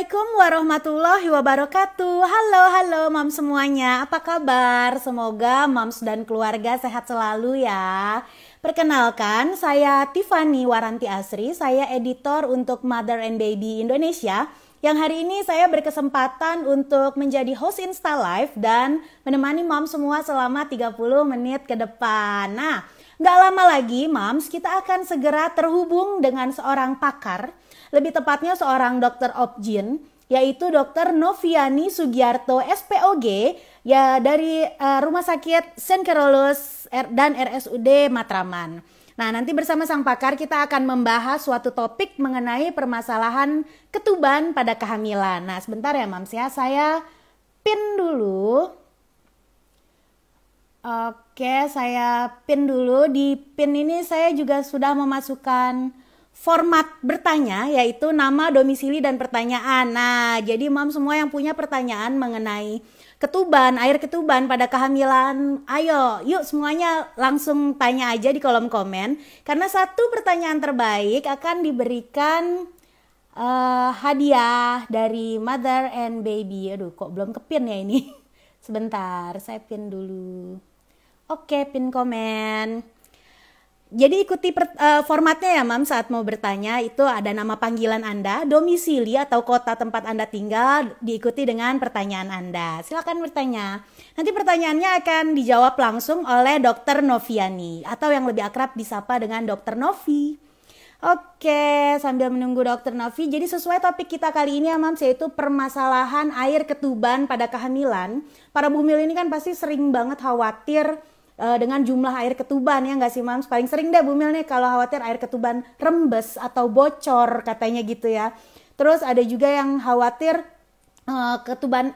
Assalamualaikum warahmatullahi wabarakatuh. Halo, halo Mam semuanya. Apa kabar? Semoga Mams dan keluarga sehat selalu ya. Perkenalkan, saya Tiffany Waranti Asri. Saya editor untuk Mother and Baby Indonesia. Yang hari ini saya berkesempatan untuk menjadi host Insta Live dan menemani Mams semua selama 30 menit ke depan. Nah, nggak lama lagi Mams, kita akan segera terhubung dengan seorang pakar. Lebih tepatnya seorang dokter Obgyn, yaitu Dr. Noviani Sugiarto SPOG ya dari Rumah Sakit St. Carolus dan RSUD Matraman. Nah, nanti bersama sang pakar kita akan membahas suatu topik mengenai permasalahan ketuban pada kehamilan. Nah, sebentar ya Mams ya, saya pin dulu. Oke, saya pin dulu. Di pin ini saya juga sudah memasukkan format bertanya, yaitu nama, domisili, dan pertanyaan. Nah, jadi Mam semua yang punya pertanyaan mengenai ketuban, air ketuban pada kehamilan, ayo, yuk semuanya langsung tanya aja di kolom komen. Karena satu pertanyaan terbaik akan diberikan hadiah dari Mother and Baby. Aduh, kok belum kepin ya ini? Sebentar, saya pin dulu. Oke, pin komen. Jadi ikuti formatnya ya Mam saat mau bertanya. Itu ada nama panggilan Anda, domisili atau kota tempat Anda tinggal, diikuti dengan pertanyaan Anda. Silakan bertanya. Nanti pertanyaannya akan dijawab langsung oleh Dr. Noviani atau yang lebih akrab disapa dengan Dr. Novi. Oke, sambil menunggu Dr. Novi, jadi sesuai topik kita kali ini ya Mam, yaitu permasalahan air ketuban pada kehamilan. Para bumil ini kan pasti sering banget khawatir dengan jumlah air ketuban, ya nggak sih Mams? Paling sering deh bumil nih kalau khawatir air ketuban rembes atau bocor katanya gitu ya. Terus ada juga yang khawatir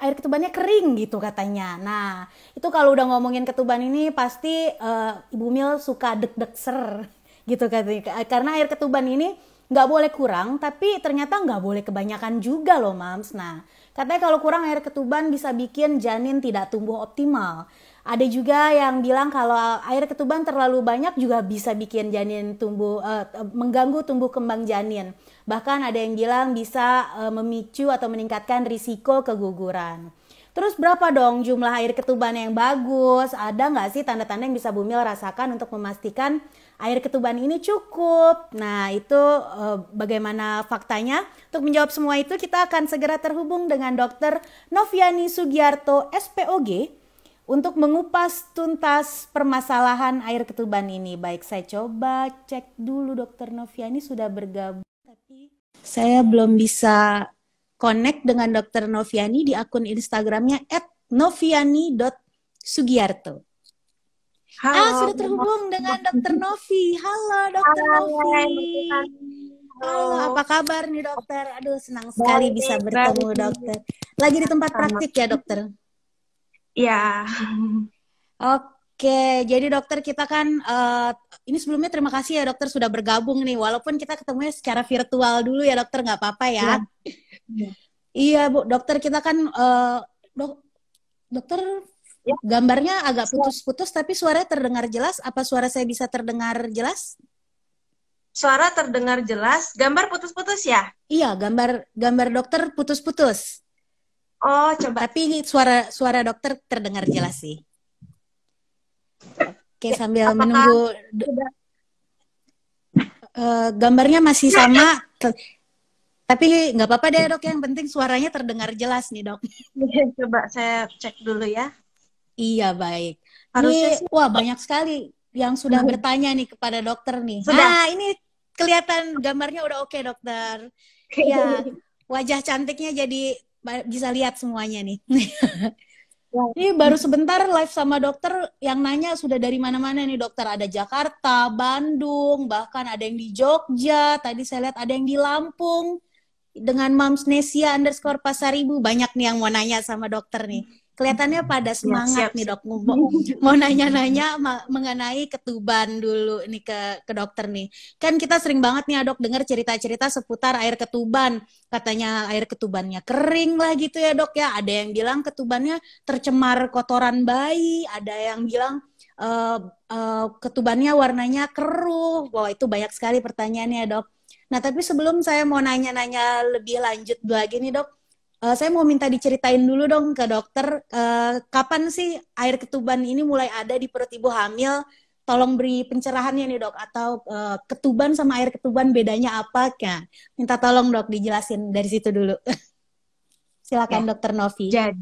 air ketubannya kering gitu katanya. Nah, itu kalau udah ngomongin ketuban ini pasti bumil suka deg-deg ser gitu katanya. Karena air ketuban ini nggak boleh kurang, tapi ternyata nggak boleh kebanyakan juga loh Mams. Nah, katanya kalau kurang air ketuban bisa bikin janin tidak tumbuh optimal. Ada juga yang bilang kalau air ketuban terlalu banyak juga bisa bikin janin mengganggu tumbuh kembang janin. Bahkan ada yang bilang bisa memicu atau meningkatkan risiko keguguran. Terus berapa dong jumlah air ketuban yang bagus? Ada nggak sih tanda-tanda yang bisa bumil rasakan untuk memastikan air ketuban ini cukup? Nah, itu bagaimana faktanya? Untuk menjawab semua itu kita akan segera terhubung dengan Dr. Noviani Sugiarto SPOG untuk mengupas tuntas permasalahan air ketuban ini. Baik, saya coba cek dulu Dr. Noviani sudah bergabung, tapi saya belum bisa connect dengan Dr. Noviani di akun Instagramnya @noviani.sugiarto. Halo, Sudah terhubung dengan Dr. Novi. Halo Dr. Novi. Halo, apa kabar nih dokter? Aduh, senang sekali bisa bertemu dokter. Lagi di tempat praktik ya dokter? Ya. Oke, jadi dokter kita kan ini sebelumnya terima kasih ya dokter sudah bergabung nih, walaupun kita ketemunya secara virtual dulu ya dokter, nggak apa-apa ya. Ya. Iya Bu, dokter kita kan dokter Ya. gambarnya agak putus-putus tapi suaranya terdengar jelas. Apa suara saya bisa terdengar jelas? Suara terdengar jelas, gambar putus-putus ya? Iya, gambar dokter putus-putus. Oh, coba. Tapi suara dokter terdengar jelas sih. Oke, sambil menunggu gambarnya masih sama. Tapi nggak apa-apa deh dok, yang penting suaranya terdengar jelas nih dok. Coba saya cek dulu ya. Iya baik. Harusnya Ini wah banyak sekali yang sudah bertanya nih kepada dokter nih. Sudah. Nah ini kelihatan gambarnya udah oke dokter. Iya, wajah cantiknya jadi bisa lihat semuanya nih. Ini baru sebentar live sama dokter yang nanya sudah dari mana-mana nih dokter. Ada Jakarta, Bandung, bahkan ada yang di Jogja. Tadi saya lihat ada yang di Lampung. Dengan Mamsnesia _ Pasaribu. Banyak nih yang mau nanya sama dokter nih. Kelihatannya pada semangat nih dok. Mau nanya-nanya mengenai ketuban dulu nih ke dokter nih. Kan kita sering banget nih dok dengar cerita-cerita seputar air ketuban. Katanya air ketubannya kering lah gitu ya dok ya. Ada yang bilang ketubannya tercemar kotoran bayi. Ada yang bilang ketubannya warnanya keruh. Wah itu banyak sekali pertanyaannya dok. Nah tapi sebelum saya mau nanya-nanya lebih lanjut lagi nih dok. saya mau minta diceritain dulu dong ke dokter, kapan sih air ketuban ini mulai ada di perut ibu hamil? Tolong beri pencerahannya nih dok, atau ketuban sama air ketuban bedanya apa? Kak? Minta tolong dok dijelasin dari situ dulu. Ya, Silakan dokter Novi. jadi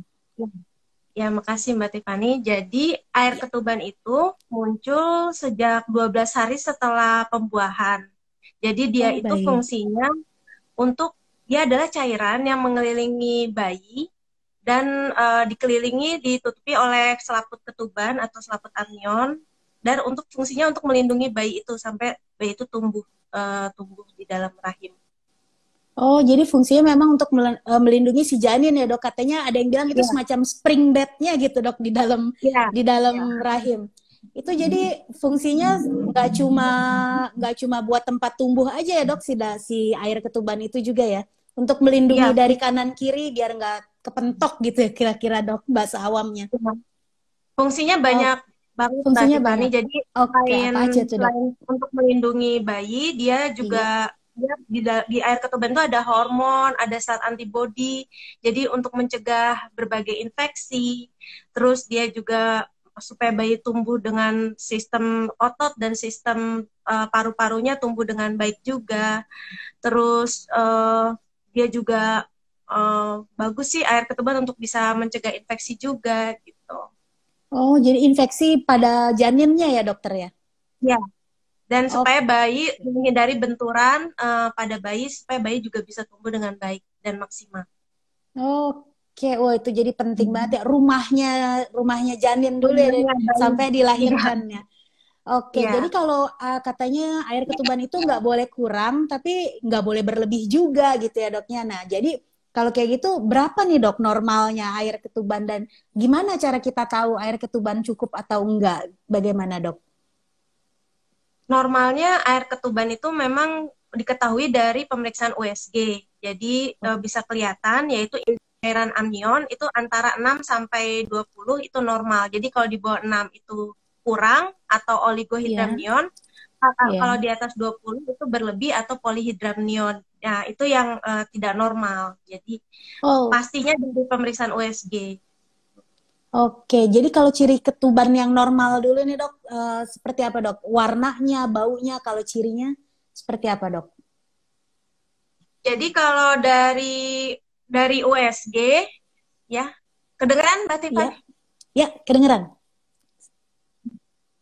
ya makasih Mbak Tiffany. Jadi air Ya. ketuban itu muncul sejak 12 hari setelah pembuahan. Jadi dia Oh itu baik. fungsinya untuk dia adalah cairan yang mengelilingi bayi dan dikelilingi ditutupi oleh selaput ketuban atau selaput amnion dan untuk fungsinya untuk melindungi bayi itu sampai bayi itu tumbuh di dalam rahim. Oh, jadi fungsinya memang untuk melindungi si janin ya dok. Katanya ada yang bilang itu Ya, semacam spring bed-nya gitu dok ya, di dalam ya. rahim. Itu jadi fungsinya nggak cuma buat tempat tumbuh aja ya dok, si air ketuban itu juga ya, untuk melindungi Iya, dari kanan kiri biar nggak kepentok gitu ya kira-kira dok bahasa awamnya. fungsinya Oh, banyak banget Mbak fungsinya Tiffany. banyak. Jadi Oke, apa aja tuh dok? selain untuk melindungi bayi, dia Iya. juga di air ketuban itu ada hormon, ada zat antibodi. Jadi untuk mencegah berbagai infeksi. Terus dia juga supaya bayi tumbuh dengan sistem otot dan sistem paru-parunya tumbuh dengan baik juga. Terus dia juga bagus sih air ketuban untuk bisa mencegah infeksi juga gitu. Oh, jadi infeksi pada janinnya ya dokter ya? Ya, dan supaya Oke. bayi menghindari benturan pada bayi supaya bayi juga bisa tumbuh dengan baik dan maksimal. Oke, wah itu jadi penting banget ya, rumahnya janin dulu ya Sebenarnya bayi, sampai iya, dilahirkannya. Oke, jadi iya. kalau katanya air ketuban itu nggak boleh kurang, tapi nggak boleh berlebih juga gitu ya doknya. Nah, jadi kalau kayak gitu berapa nih dok normalnya air ketuban dan gimana cara kita tahu air ketuban cukup atau enggak? Bagaimana dok? Normalnya air ketuban itu memang diketahui dari pemeriksaan USG. Jadi bisa kelihatan yaitu cairan anion itu antara 6 sampai 20 itu normal. Jadi kalau di bawah 6 itu kurang atau Iya, oligohidramnion, kalau iya. di atas 20 itu berlebih atau polihidramnion. Nah, itu yang tidak normal. Jadi Oh, pastinya dari pemeriksaan USG. oke, jadi kalau ciri ketuban yang normal dulu nih dok, seperti apa dok? Warnanya, baunya, kalau cirinya seperti apa dok? Jadi kalau dari USG ya, kedengeran Mbak Iya, Tiffany? ya kedengeran.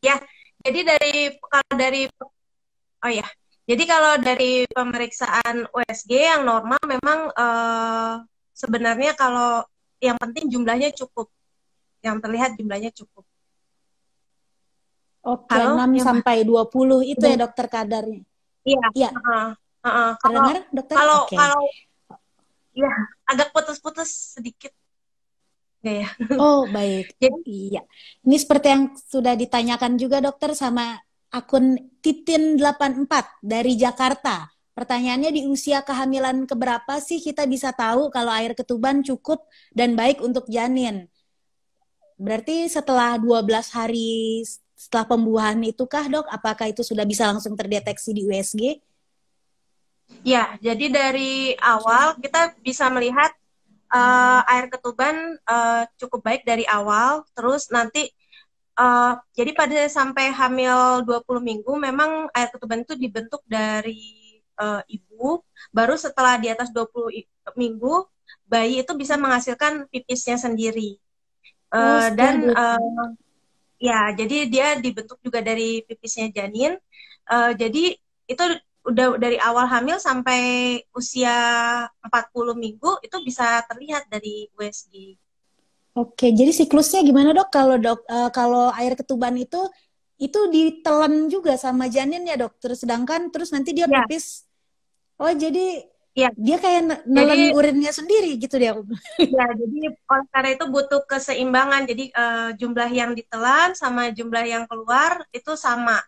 Ya, jadi oh ya, jadi kalau dari pemeriksaan USG yang normal memang sebenarnya kalau yang penting jumlahnya cukup, yang terlihat jumlahnya cukup. Oke, Halo, 6 ya Mbak? sampai 20 itu ya Kedengar? dokter kadarnya. Iya. Iya, heeh, heeh. Kalau terdengar dokter? kalau Oke. kalau ya agak putus-putus sedikit, nggak ya? Oh, baik. Jadi Iya. Ini seperti yang sudah ditanyakan juga dokter sama akun Titin84 dari Jakarta. Pertanyaannya, di usia kehamilan keberapa sih kita bisa tahu kalau air ketuban cukup dan baik untuk janin? Berarti setelah 12 hari setelah pembuahan itukah dok? Apakah itu sudah bisa langsung terdeteksi di USG? ya, jadi dari awal kita bisa melihat air ketuban cukup baik dari awal, terus nanti jadi pada sampai hamil 20 minggu memang air ketuban itu dibentuk dari ibu, baru setelah di atas 20 minggu bayi itu bisa menghasilkan pipisnya sendiri. Oh, setelah Dan 20. ya, jadi dia dibentuk juga dari pipisnya janin. Jadi itu udah dari awal hamil sampai usia 40 minggu itu bisa terlihat dari USG. Oke, jadi siklusnya gimana dok? Kalau kalau air ketuban itu ditelan juga sama janin ya dok. Terus sedangkan terus nanti dia Ya, pipis. Oh, jadi ya. dia kayak nelen Jadi urinnya sendiri gitu dia. ya, jadi oleh karena itu butuh keseimbangan. Jadi jumlah yang ditelan sama jumlah yang keluar itu sama.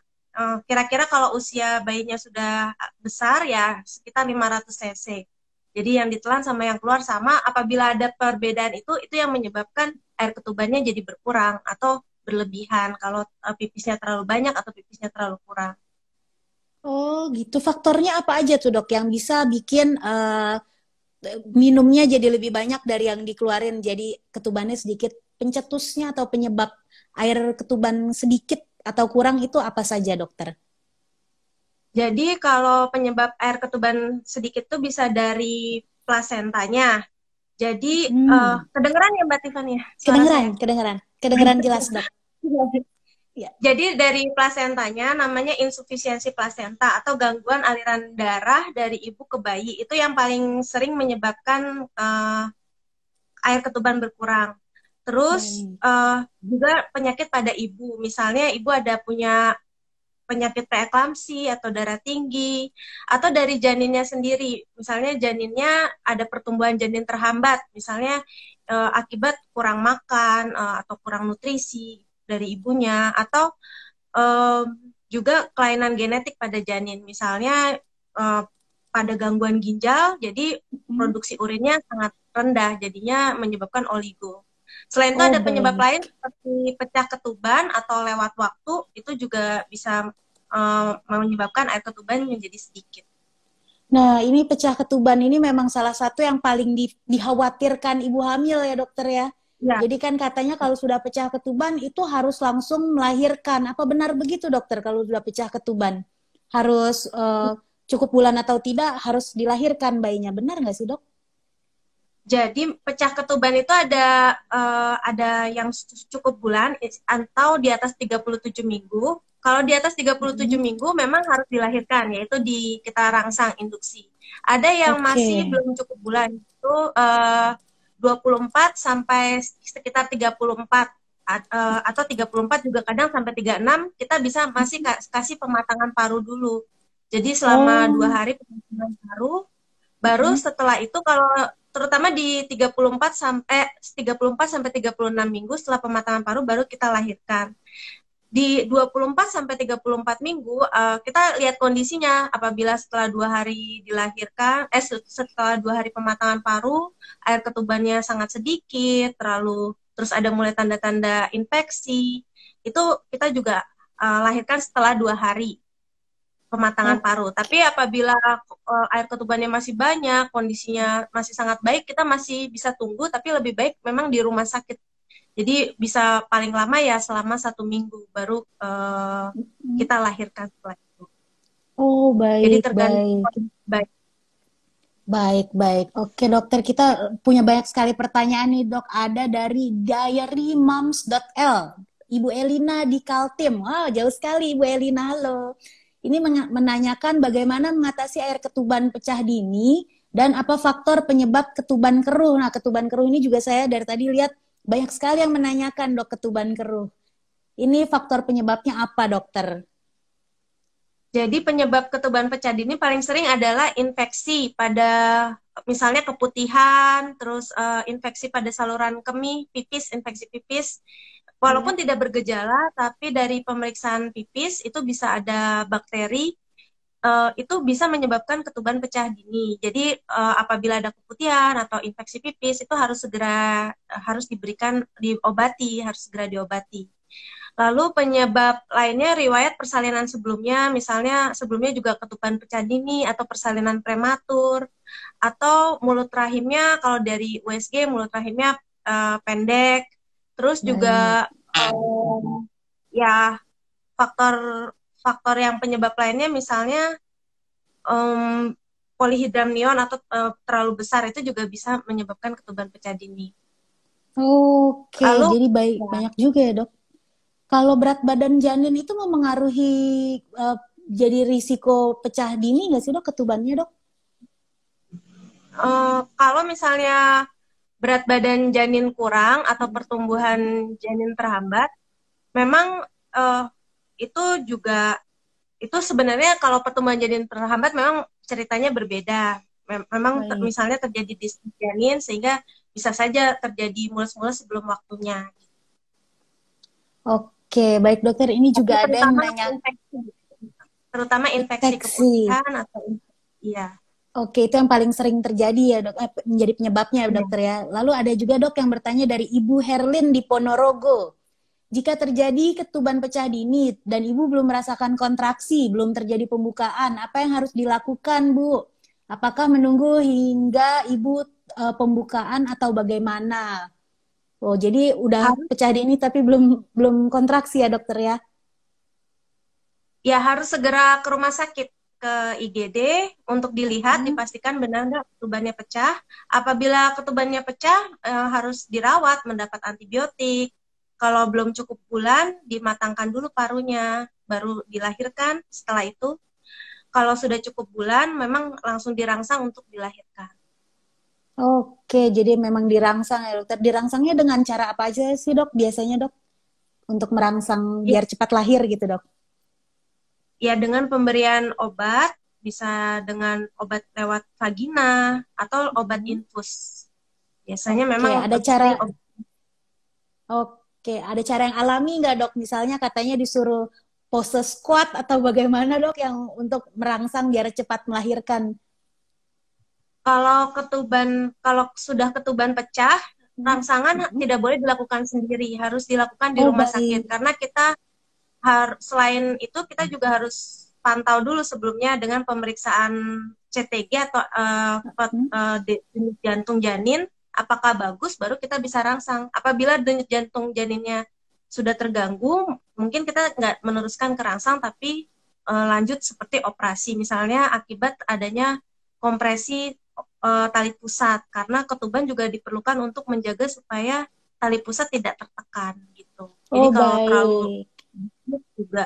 Kira-kira kalau usia bayinya sudah besar ya sekitar 500 cc. Jadi yang ditelan sama yang keluar sama. Apabila ada perbedaan itu yang menyebabkan air ketubannya jadi berkurang atau berlebihan. Kalau pipisnya terlalu banyak atau pipisnya terlalu kurang. Oh, gitu. Faktornya apa aja tuh dok yang bisa bikin minumnya jadi lebih banyak dari yang dikeluarin, jadi ketubannya sedikit. Pencetusnya atau penyebab air ketuban sedikit atau kurang itu apa saja, dokter? Jadi kalau penyebab air ketuban sedikit tuh bisa dari plasentanya. Jadi Hmm, kedengeran ya Mbak Tiffany ya suara kedengeran, saya? kedengeran, kedengeran jelas, dok. Ya. Jadi dari plasentanya namanya insufisiensi plasenta atau gangguan aliran darah dari ibu ke bayi. Itu yang paling sering menyebabkan air ketuban berkurang. Terus Baik. juga penyakit pada ibu. Misalnya ibu ada punya penyakit preeklamsi atau darah tinggi, atau dari janinnya sendiri. Misalnya janinnya ada pertumbuhan janin terhambat, misalnya akibat kurang makan atau kurang nutrisi dari ibunya, atau eh, juga kelainan genetik pada janin. Misalnya pada gangguan ginjal, jadi Hmm. produksi urinnya sangat rendah, jadinya menyebabkan oligo. Selain itu Oh, ada penyebab lain baik. seperti pecah ketuban atau lewat waktu, itu juga bisa menyebabkan air ketuban menjadi sedikit. Nah, ini pecah ketuban ini memang salah satu yang paling dikhawatirkan ibu hamil ya, dokter ya. Ya, Jadi kan katanya kalau sudah pecah ketuban itu harus langsung melahirkan. Apa benar begitu, dokter? Kalau sudah pecah ketuban harus cukup bulan atau tidak harus dilahirkan bayinya. Benar nggak sih, dok? jadi pecah ketuban itu ada yang cukup bulan atau di atas 37 minggu. Kalau di atas 37 Mm-mm. minggu memang harus dilahirkan, yaitu kita rangsang induksi. Ada yang Oke. masih belum cukup bulan, itu 24 sampai sekitar 34 atau 34 juga kadang sampai 36 kita bisa masih kasih pematangan paru dulu. Jadi selama 2 hari Oh. pematangan paru, baru Mm-mm. setelah itu kalau terutama di 34 sampai 36 minggu setelah pematangan paru baru kita lahirkan. Di 24 sampai 34 minggu kita lihat kondisinya. Apabila setelah 2 hari dilahirkan, setelah 2 hari pematangan paru air ketubannya sangat sedikit, terus ada mulai tanda-tanda infeksi, itu kita juga lahirkan setelah 2 hari pematangan Oh, paru. Tapi apabila air ketubannya masih banyak, kondisinya masih sangat baik, kita masih bisa tunggu, tapi lebih baik memang di rumah sakit. Jadi bisa paling lama ya selama 1 minggu baru mm. kita lahirkan setelah itu. Oh, Jadi baik, tergantung baik. kondisi baik. Baik, baik. Oke, dokter, kita punya banyak sekali pertanyaan nih, dok. Ada dari diarymoms.l. Ibu Elina di Kaltim. Wow, jauh sekali Ibu Elina. Halo. Ini menanyakan bagaimana mengatasi air ketuban pecah dini dan apa faktor penyebab ketuban keruh. Nah, ketuban keruh ini juga saya dari tadi lihat banyak sekali yang menanyakan, dok, ketuban keruh. Ini faktor penyebabnya apa, dokter? Jadi penyebab ketuban pecah dini paling sering adalah infeksi pada misalnya keputihan, terus infeksi pada saluran kemih, pipis, infeksi pipis. Walaupun Ya, tidak bergejala, tapi dari pemeriksaan pipis itu bisa ada bakteri, itu bisa menyebabkan ketuban pecah dini. Jadi apabila ada keputihan atau infeksi pipis itu harus diberikan diobati, harus segera diobati. Lalu penyebab lainnya riwayat persalinan sebelumnya, misalnya sebelumnya juga ketuban pecah dini atau persalinan prematur, atau mulut rahimnya kalau dari USG mulut rahimnya pendek, terus baik. juga ya faktor faktor yang penyebab lainnya misalnya um, polihidramnion atau terlalu besar itu juga bisa menyebabkan ketuban pecah dini. Oke, Lalu jadi baik ya, banyak juga ya, dok. Kalau berat badan janin itu memengaruhi eh, jadi risiko pecah dini nggak sih, dok, ketubannya, dok? kalau misalnya berat badan janin kurang atau pertumbuhan janin terhambat, memang uh, itu juga itu sebenarnya kalau pertumbuhan janin terhambat memang ceritanya berbeda. Memang Baik. misalnya terjadi diskus janin sehingga bisa saja terjadi mulus-mulus sebelum waktunya. Oke, baik dokter. Ini Tapi juga ada yang terutama menanya infeksi, terutama infeksi infeksi. keputihan atau iya. Oke, itu yang paling sering terjadi ya, dok. Menjadi penyebabnya ya, Iya. dokter ya. Lalu ada juga dok yang bertanya dari Ibu Herlin di Ponorogo. Jika terjadi ketuban pecah dini dan ibu belum merasakan kontraksi, belum terjadi pembukaan, apa yang harus dilakukan, Bu? Apakah menunggu hingga ibu pembukaan atau bagaimana? Oh, jadi udah Harus pecah di ini tapi belum belum kontraksi ya dokter ya? ya harus segera ke rumah sakit ke IGD untuk dilihat Hmm. dipastikan benar nggak ketubannya pecah. Apabila ketubannya pecah harus dirawat mendapat antibiotik. Kalau belum cukup bulan dimatangkan dulu parunya baru dilahirkan. Setelah itu kalau sudah cukup bulan memang langsung dirangsang untuk dilahirkan. Oke, jadi memang dirangsang ya dokter. Dirangsangnya dengan cara apa aja sih dok? Biasanya dok untuk merangsang Ya, biar cepat lahir gitu dok. ya dengan pemberian obat bisa dengan obat lewat vagina atau obat Hmm. infus. Biasanya Oke, memang ada lebih cara. sering obat. Oke, ada cara yang alami nggak dok? Misalnya katanya disuruh pose squat atau bagaimana dok yang untuk merangsang biar cepat melahirkan? Kalau sudah ketuban pecah, Hmm. rangsangan Hmm. tidak boleh dilakukan sendiri, harus dilakukan di Oh rumah sakit. baik. Karena kita selain itu kita juga harus pantau dulu sebelumnya dengan pemeriksaan CTG atau Hmm. denyut jantung janin, apakah bagus, baru kita bisa rangsang. Apabila denyut jantung janinnya sudah terganggu, mungkin kita nggak meneruskan ke rangsang, tapi lanjut seperti operasi, misalnya akibat adanya kompresi tali pusat, karena ketuban juga diperlukan untuk menjaga supaya tali pusat tidak tertekan gitu. Jadi Oh kalau terlalu baik. juga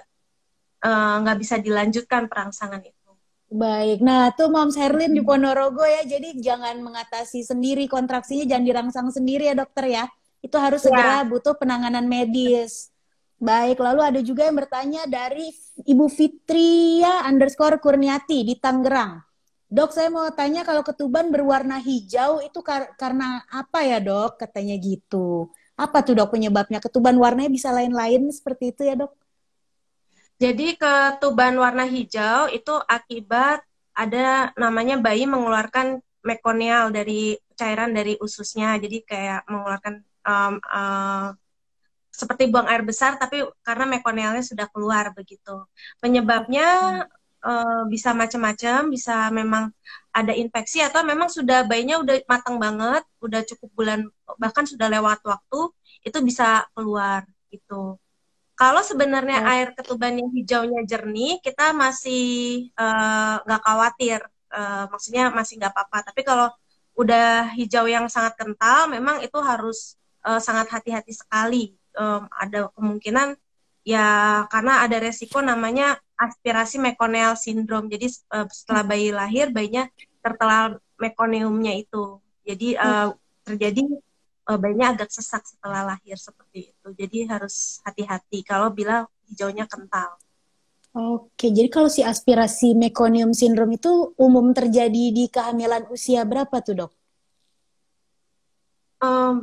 nggak bisa dilanjutkan perangsangan itu. Baik. Nah, tuh Moms Herlin di Ponorogo ya. Jadi jangan mengatasi sendiri kontraksinya, jangan dirangsang sendiri ya dokter ya. Itu harus Ya, segera butuh penanganan medis. Baik, lalu ada juga yang bertanya dari Ibu Fitria underscore Kurniati di Tangerang. Dok, saya mau tanya kalau ketuban berwarna hijau itu karena apa ya dok? Katanya gitu. Apa tuh dok penyebabnya? Ketuban warnanya bisa lain-lain seperti itu ya dok? jadi ketuban warna hijau itu akibat ada namanya bayi mengeluarkan mekonial dari cairan dari ususnya. Jadi kayak mengeluarkan seperti buang air besar, tapi karena mekonialnya sudah keluar begitu. Penyebabnya Oke. bisa macam-macam, bisa memang ada infeksi atau memang sudah bayinya udah matang banget, udah cukup bulan, bahkan sudah lewat waktu, itu bisa keluar gitu. Kalau sebenarnya Oh, air ketuban yang hijaunya jernih, kita masih nggak khawatir, maksudnya masih nggak apa-apa. Tapi kalau udah hijau yang sangat kental, memang itu harus sangat hati-hati sekali. Ada kemungkinan ya karena ada resiko namanya aspirasi meconial syndrome. Jadi setelah bayi lahir, bayinya tertelan meconiumnya itu. Jadi terjadi bayinya agak sesak setelah lahir seperti itu. Jadi harus hati-hati kalau bila hijaunya kental. oke, jadi kalau si aspirasi meconium syndrome itu umum terjadi di kehamilan usia berapa tuh, Dok?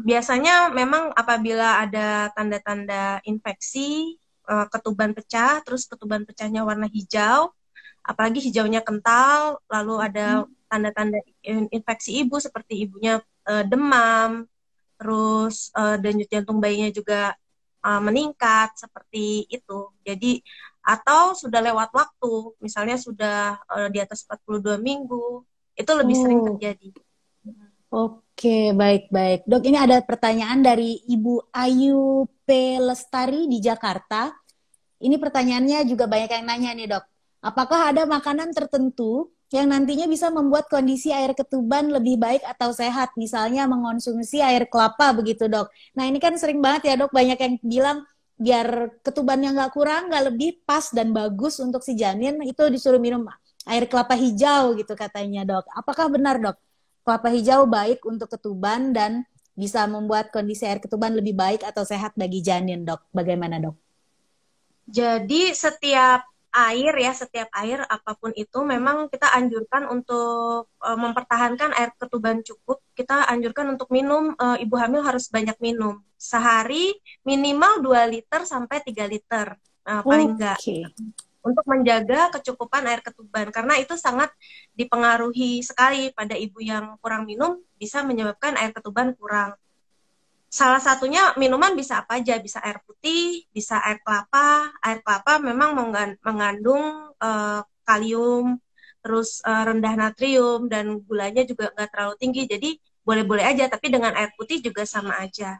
Biasanya memang apabila ada tanda-tanda infeksi, ketuban pecah, terus ketuban pecahnya warna hijau, apalagi hijaunya kental, lalu ada Hmm. tanda-tanda infeksi ibu seperti ibunya demam, terus denyut jantung bayinya juga meningkat seperti itu. Jadi atau sudah lewat waktu, misalnya sudah di atas 42 minggu, itu lebih sering Oh, terjadi. oke, baik-baik. Dok, ini ada pertanyaan dari Ibu Ayu P. Lestari di Jakarta. Ini pertanyaannya juga banyak yang nanya nih, Dok. Apakah ada makanan tertentu yang nantinya bisa membuat kondisi air ketuban lebih baik atau sehat? Misalnya mengonsumsi air kelapa begitu, Dok. Nah, ini kan sering banget ya, Dok. Banyak yang bilang biar ketubannya nggak kurang, nggak lebih pas dan bagus untuk si janin, itu disuruh minum air kelapa hijau gitu katanya, Dok. Apakah benar, Dok? Kelapa hijau baik untuk ketuban dan bisa membuat kondisi air ketuban lebih baik atau sehat bagi janin, Dok. Bagaimana, Dok? Jadi setiap air apapun itu memang kita anjurkan untuk mempertahankan air ketuban cukup. Kita anjurkan untuk minum, ibu hamil harus banyak minum. Sehari minimal 2 liter sampai 3 liter, paling enggak. Oke. Untuk menjaga kecukupan air ketuban karena itu sangat dipengaruhi sekali pada ibu yang kurang minum bisa menyebabkan air ketuban kurang. Salah satunya minuman bisa apa aja, bisa air putih, bisa air kelapa. Air kelapa memang mengandung kalium, terus rendah natrium dan gulanya juga nggak terlalu tinggi. Jadi boleh-boleh aja, tapi dengan air putih juga sama aja.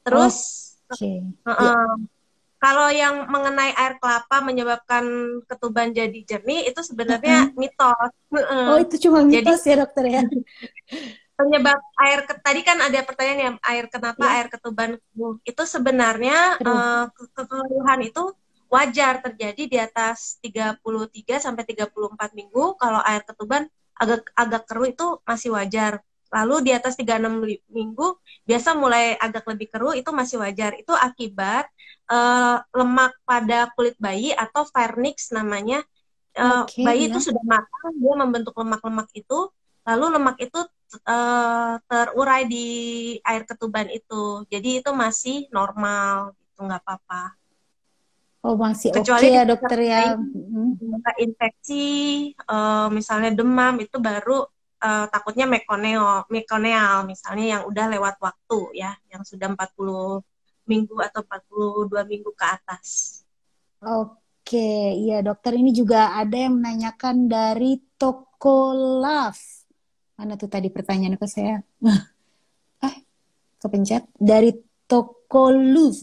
Terus Oke. Ya. kalau yang mengenai air kelapa menyebabkan ketuban jadi jernih itu sebenarnya Heeh. mitos. Oh, itu cuma Jadi mitos ya dokter ya? penyebab tadi kan ada pertanyaan ya, air kenapa Ya, air ketuban keruh. Itu sebenarnya keruh. kekeruhan itu wajar terjadi di atas 33 sampai 34 minggu. Kalau air ketuban agak agak keruh itu masih wajar. Lalu di atas 36 minggu biasa mulai agak lebih keruh itu masih wajar. Itu akibat lemak pada kulit bayi atau vernix namanya. Oke, Bayi itu ya. sudah matang, dia membentuk lemak-lemak itu, lalu lemak itu terurai di air ketuban itu. Jadi itu masih normal, gitu nggak apa-apa. Oh, masih oke Kecuali ya dokter ya. disertai Mm. infeksi, misalnya demam, itu baru takutnya mekoneal, misalnya yang udah lewat waktu ya, yang sudah 40 minggu atau 42 minggu ke atas. Oke, iya dokter, ini juga ada yang menanyakan dari toko Love. Mana tuh tadi pertanyaan ke saya? Eh, kepencet. Dari toko Love.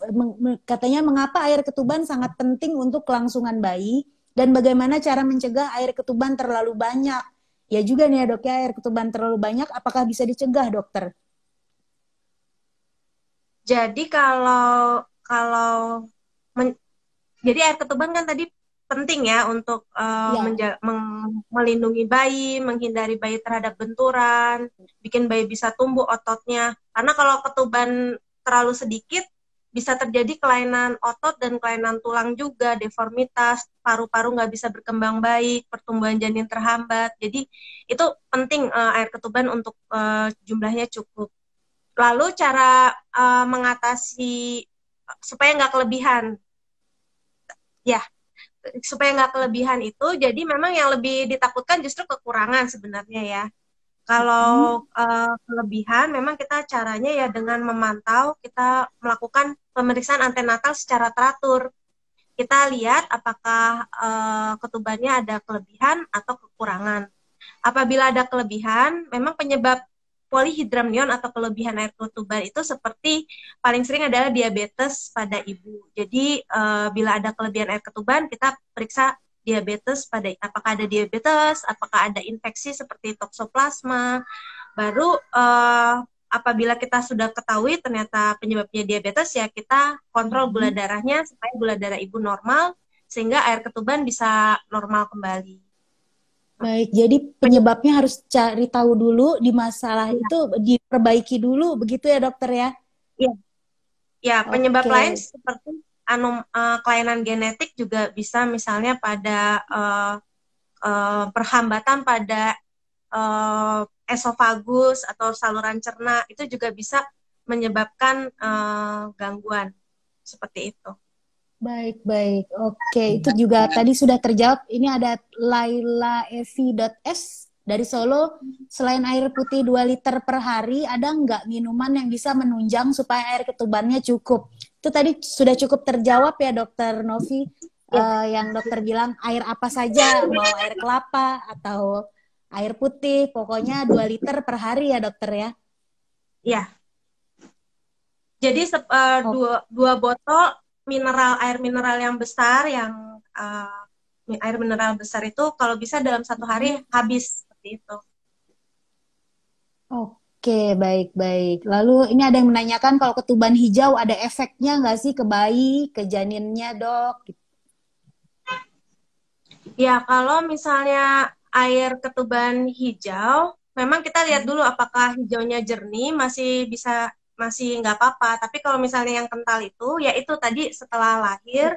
Katanya mengapa air ketuban sangat penting untuk kelangsungan bayi dan bagaimana cara mencegah air ketuban terlalu banyak? Ya juga nih ya dok ya, air ketuban terlalu banyak apakah bisa dicegah dokter? Jadi kalau kalau men- jadi air ketuban kan tadi penting ya untuk Ya, melindungi bayi, menghindari bayi terhadap benturan, bikin bayi bisa tumbuh ototnya. Karena kalau ketuban terlalu sedikit bisa terjadi kelainan otot dan kelainan tulang juga, deformitas, paru-paru nggak bisa berkembang baik, pertumbuhan janin terhambat. Jadi itu penting air ketuban untuk jumlahnya cukup. Lalu cara mengatasi supaya nggak kelebihan, ya supaya nggak kelebihan itu, jadi memang yang lebih ditakutkan justru kekurangan sebenarnya ya. hmm, Kalau kelebihan, memang kita caranya ya dengan memantau, kita melakukan pemeriksaan antenatal secara teratur. Kita lihat apakah ketubannya ada kelebihan atau kekurangan. Apabila ada kelebihan, memang penyebab polihidramnion atau kelebihan air ketuban itu seperti paling sering adalah diabetes pada ibu. Jadi bila ada kelebihan air ketuban, kita periksa diabetes pada apakah ada diabetes, apakah ada infeksi seperti toksoplasma. Baru apabila kita sudah ketahui ternyata penyebabnya diabetes, ya kita kontrol gula hmm. darahnya supaya gula darah ibu normal sehingga air ketuban bisa normal kembali. Baik, jadi Penyebab penyebabnya harus cari tahu dulu di masalah itu diperbaiki dulu begitu ya dokter ya. ya, ya, penyebab Oke, lain seperti kelainan genetik juga bisa, misalnya pada perhambatan pada esofagus atau saluran cerna, itu juga bisa menyebabkan gangguan seperti itu. baik baik. Oke, itu juga tadi sudah terjawab. Ini ada lailaevi.s dari Solo. Selain air putih 2 liter per hari, ada nggak minuman yang bisa menunjang supaya air ketubannya cukup? Itu tadi sudah cukup terjawab ya dokter Novi. Ya, Yang dokter bilang air apa saja, mau air kelapa atau air putih, pokoknya 2 liter per hari ya dokter ya. ya. Jadi Oh, dua botol air mineral yang besar, yang air mineral besar itu kalau bisa dalam satu hari mm. habis seperti itu. Oke, baik-baik. Lalu ini ada yang menanyakan kalau ketuban hijau ada efeknya nggak sih ke bayi, ke janinnya, dok? Ya, kalau misalnya air ketuban hijau, memang kita lihat Hmm. dulu apakah hijaunya jernih, masih nggak apa-apa. Tapi kalau misalnya yang kental ya itu tadi setelah lahir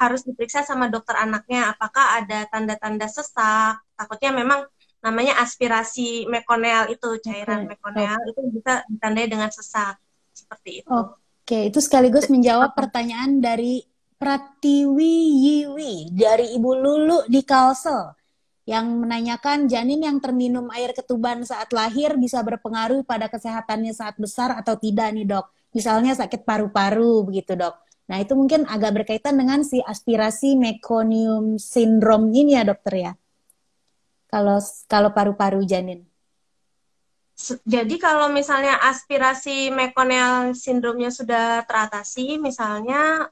harus diperiksa sama dokter anaknya apakah ada tanda-tanda sesak. Takutnya memang namanya aspirasi mekoneal, itu cairan Oke, mekoneal oke. itu bisa ditandai dengan sesak seperti itu. Oke, itu sekaligus menjawab pertanyaan dari Pratiwi Yiwi dari Ibu Lulu di Kalsel yang menanyakan janin yang terminum air ketuban saat lahir bisa berpengaruh pada kesehatannya saat besar atau tidak nih dok. Misalnya sakit paru-paru begitu dok. Nah itu mungkin agak berkaitan dengan si aspirasi meconium syndrome ini ya dokter ya. Kalau kalau paru-paru janin. Jadi kalau misalnya aspirasi meconial sindromnya sudah teratasi, misalnya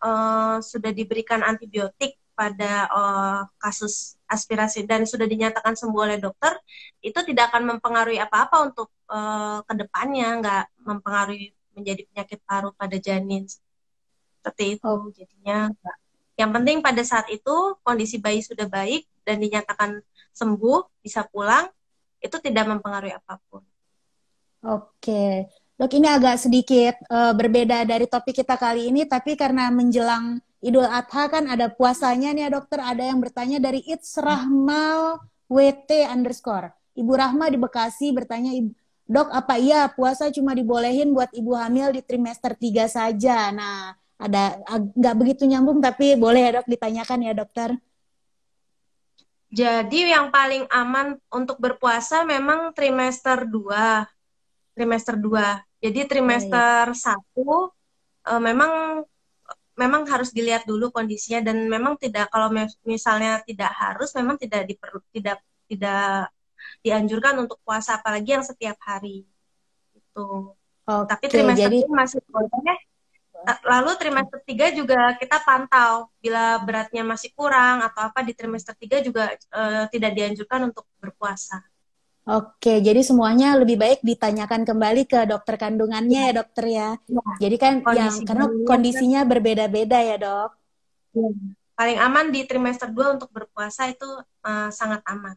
sudah diberikan antibiotik pada kasus aspirasi dan sudah dinyatakan sembuh oleh dokter, itu tidak akan mempengaruhi apa-apa untuk ke depannya, nggak mempengaruhi menjadi penyakit paru pada janin. Seperti itu, Oh, jadinya nggak. Yang penting pada saat itu kondisi bayi sudah baik dan dinyatakan sembuh, bisa pulang, itu tidak mempengaruhi apapun. oke. Dok, ini agak sedikit berbeda dari topik kita kali ini, tapi karena menjelang Idul Adha kan ada puasanya nih ya dokter, ada yang bertanya dari It's Rahmal WT underscore. Ibu Rahma di Bekasi bertanya, Dok, apa iya puasa cuma dibolehin buat ibu hamil di trimester 3 saja? Nah, ada nggak begitu nyambung, tapi boleh ya dok ditanyakan ya dokter. Jadi yang paling aman untuk berpuasa memang trimester dua. Jadi Baik. trimester satu memang memang harus dilihat dulu kondisinya dan memang tidak kalau misalnya tidak harus memang tidak tidak dianjurkan untuk puasa apalagi yang setiap hari itu. Tapi Oke, trimester jadi 2 masih boleh. Lalu trimester 3 juga kita pantau bila beratnya masih kurang atau apa di trimester 3 juga tidak dianjurkan untuk berpuasa. oke, jadi semuanya lebih baik ditanyakan kembali ke dokter kandungannya Ya, ya dokter ya. ya. Jadi kan yang Kondisi karena bayinya kan kondisinya berbeda-beda ya dok. ya, paling aman di trimester 2 untuk berpuasa itu sangat aman.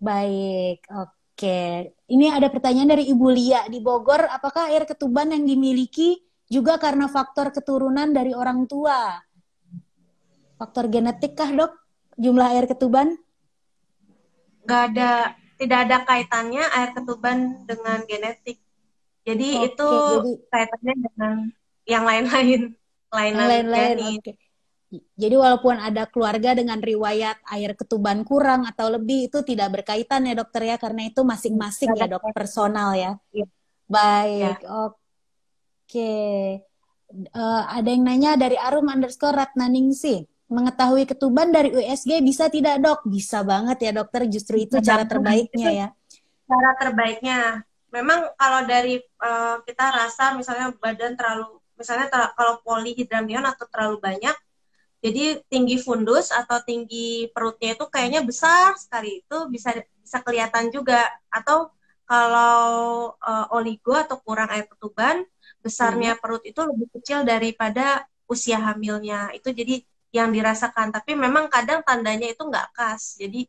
Baik, oke. Ini ada pertanyaan dari Ibu Lia di Bogor. Apakah air ketuban yang dimiliki juga karena faktor keturunan dari orang tua? Faktor genetik kah dok? Jumlah air ketuban? Nggak ada, tidak ada kaitannya air ketuban dengan genetik. Jadi itu Oke, jadi kaitannya dengan yang lain-lain, yang kelainan lain-lain. janin. Oke. Jadi walaupun ada keluarga dengan riwayat air ketuban kurang atau lebih itu tidak berkaitan ya dokter ya karena itu Nggak masing-masing ada ya dok kaitan. personal ya. Ya, Baik, ya. oke. Ada yang nanya dari Arum underscore Ratnaningsih. Mengetahui ketuban dari USG bisa tidak dok? Bisa banget ya dokter, justru itu Bisa cara banget. terbaiknya Itu ya. cara terbaiknya. Memang kalau dari kita rasa misalnya badan terlalu, misalnya kalau polihidramnion atau terlalu banyak, jadi tinggi fundus atau tinggi perutnya itu kayaknya besar sekali. Itu bisa bisa kelihatan juga. Atau kalau oligo atau kurang air ketuban, besarnya Iya. perut itu lebih kecil daripada usia hamilnya. Itu jadi yang dirasakan. Tapi memang kadang tandanya itu nggak khas. Jadi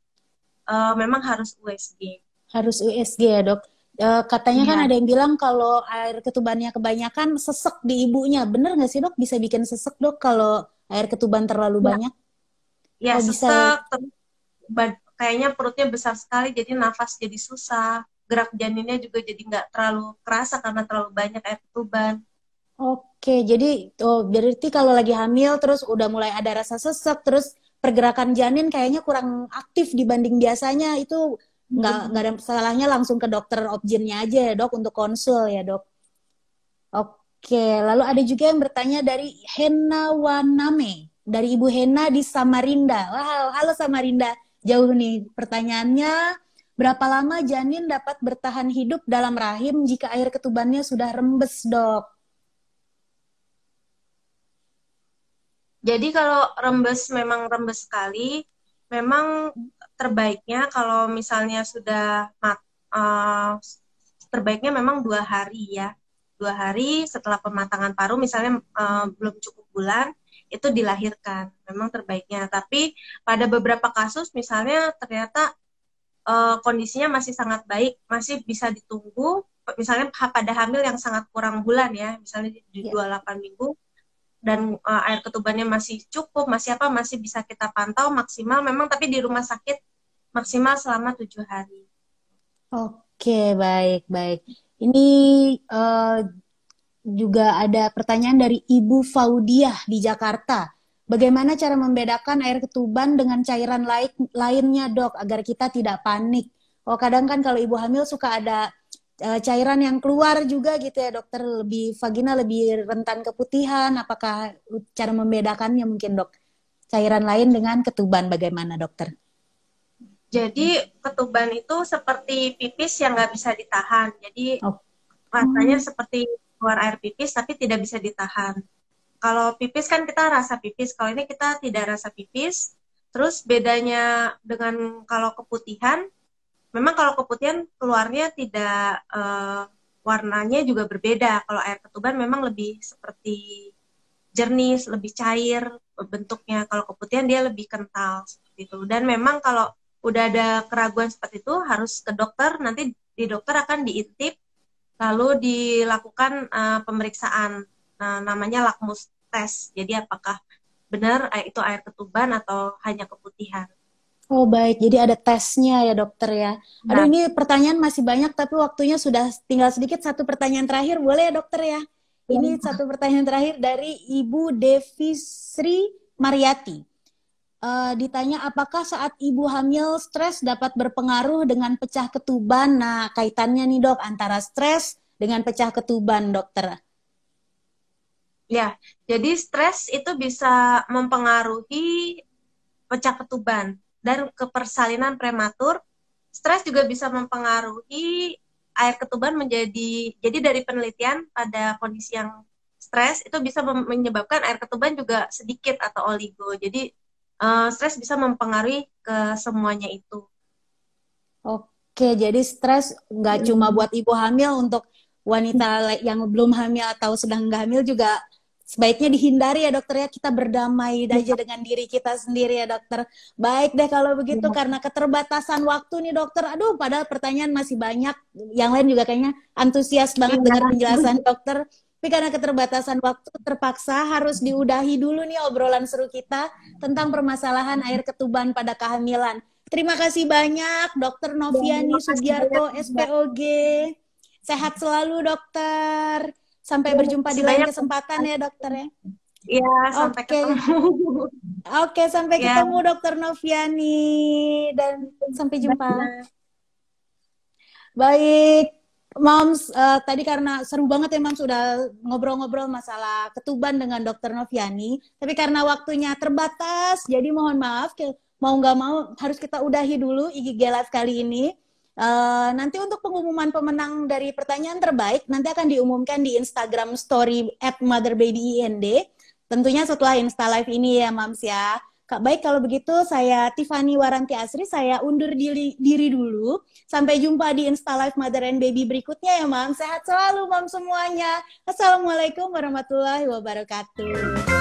memang harus USG. Harus USG ya dok. Katanya kan Iya. ada yang bilang kalau air ketubannya kebanyakan sesek di ibunya. Bener nggak sih dok? Bisa bikin sesek dok kalau air ketuban terlalu Ya, banyak? ya Oh bisa ya. sesek, terus kayaknya perutnya besar sekali, jadi nafas jadi susah. Gerak janinnya juga jadi nggak terlalu kerasa karena terlalu banyak air ketuban. Oke, jadi oh, berarti kalau lagi hamil terus udah mulai ada rasa sesek, terus pergerakan janin kayaknya kurang aktif dibanding biasanya. Itu nggak ada salahnya langsung ke dokter objinnya aja ya dok untuk konsul ya dok. Oke, lalu ada juga yang bertanya dari Hena Waname, dari Ibu Hena di Samarinda. Wow, halo Samarinda, jauh nih. Pertanyaannya, berapa lama janin dapat bertahan hidup dalam rahim jika air ketubannya sudah rembes dok? Jadi kalau rembes memang rembes sekali, memang terbaiknya kalau misalnya sudah terbaiknya memang 2 hari ya. 2 hari setelah pematangan paru, misalnya belum cukup bulan, itu dilahirkan. Memang terbaiknya. Tapi pada beberapa kasus, misalnya ternyata kondisinya masih sangat baik, masih bisa ditunggu. Misalnya pada hamil yang sangat kurang bulan ya, misalnya di Ya. 28 minggu, dan air ketubannya masih cukup, masih apa, masih bisa kita pantau maksimal memang, tapi di rumah sakit maksimal selama 7 hari. Oke, baik, baik. Ini eh, juga ada pertanyaan dari Ibu Faudiah di Jakarta. Bagaimana cara membedakan air ketuban dengan cairan lainnya, dok, agar kita tidak panik? Oh, kadang kan kalau ibu hamil suka ada cairan yang keluar juga gitu ya, dokter. Lebih vagina lebih rentan keputihan. Apakah cara membedakannya mungkin, dok? Cairan lain dengan ketuban bagaimana, dokter? Jadi ketuban itu seperti pipis yang nggak bisa ditahan. Jadi Oh. rasanya seperti keluar air pipis tapi tidak bisa ditahan. Kalau pipis kan kita rasa pipis, kalau ini kita tidak rasa pipis. Terus bedanya dengan kalau keputihan, memang kalau keputihan keluarnya tidak warnanya juga berbeda. Kalau air ketuban memang lebih seperti jernih, lebih cair bentuknya. Kalau keputihan dia lebih kental seperti itu. Dan memang kalau udah ada keraguan seperti itu harus ke dokter. Nanti di dokter akan diintip, lalu dilakukan pemeriksaan namanya lakmus test. Jadi apakah benar itu air ketuban atau hanya keputihan. Oh baik, jadi ada tesnya ya dokter ya. Aduh Nah, ini pertanyaan masih banyak tapi waktunya sudah tinggal sedikit. Satu pertanyaan terakhir boleh ya dokter ya? Ini satu pertanyaan terakhir dari Ibu Devi Sri Mariati. Ditanya apakah saat ibu hamil stres dapat berpengaruh dengan pecah ketuban? Nah kaitannya nih dok antara stres dengan pecah ketuban dokter. ya, jadi stres itu bisa mempengaruhi pecah ketuban dan kepersalinan prematur. Stres juga bisa mempengaruhi air ketuban menjadi, jadi dari penelitian pada kondisi yang stres itu bisa menyebabkan air ketuban juga sedikit atau oligo. Jadi stres bisa mempengaruhi ke semuanya itu. Oke, jadi stres nggak cuma buat ibu hamil, untuk wanita yang belum hamil atau sedang nggak hamil juga sebaiknya dihindari ya dokter ya. Kita berdamai aja dengan diri kita sendiri ya dokter. Baik deh kalau begitu, karena keterbatasan waktu nih dokter. Aduh, padahal pertanyaan masih banyak. Yang lain juga kayaknya antusias banget dengar penjelasan dokter. Tapi karena keterbatasan waktu terpaksa harus diudahi dulu nih obrolan seru kita tentang permasalahan air ketuban pada kehamilan. Terima kasih banyak Dokter Noviani Terima kasih banyak Sugiarto juga. SPOG. Sehat selalu dokter. Sampai Terima berjumpa di kasih lain banyak. kesempatan ya dokter ya. Ya, sampai Oke. ketemu. Oke, sampai Ya, ketemu Dokter Noviani dan sampai jumpa. Baik, Moms, tadi karena seru banget ya Moms sudah ngobrol-ngobrol masalah ketuban dengan Dokter Noviani. Tapi karena waktunya terbatas, jadi mohon maaf, mau nggak mau harus kita udahi dulu IGG Live kali ini. Nanti untuk pengumuman pemenang dari pertanyaan terbaik nanti akan diumumkan di Instagram Story @motherbabyInd. Tentunya setelah Insta Live ini ya Moms ya. Kak, baik kalau begitu saya Tiffany Waranti Asri, saya undur diri dulu. Sampai jumpa di Insta Live Mother and Baby berikutnya ya Mam. Sehat selalu Mam semuanya. Assalamualaikum warahmatullahi wabarakatuh.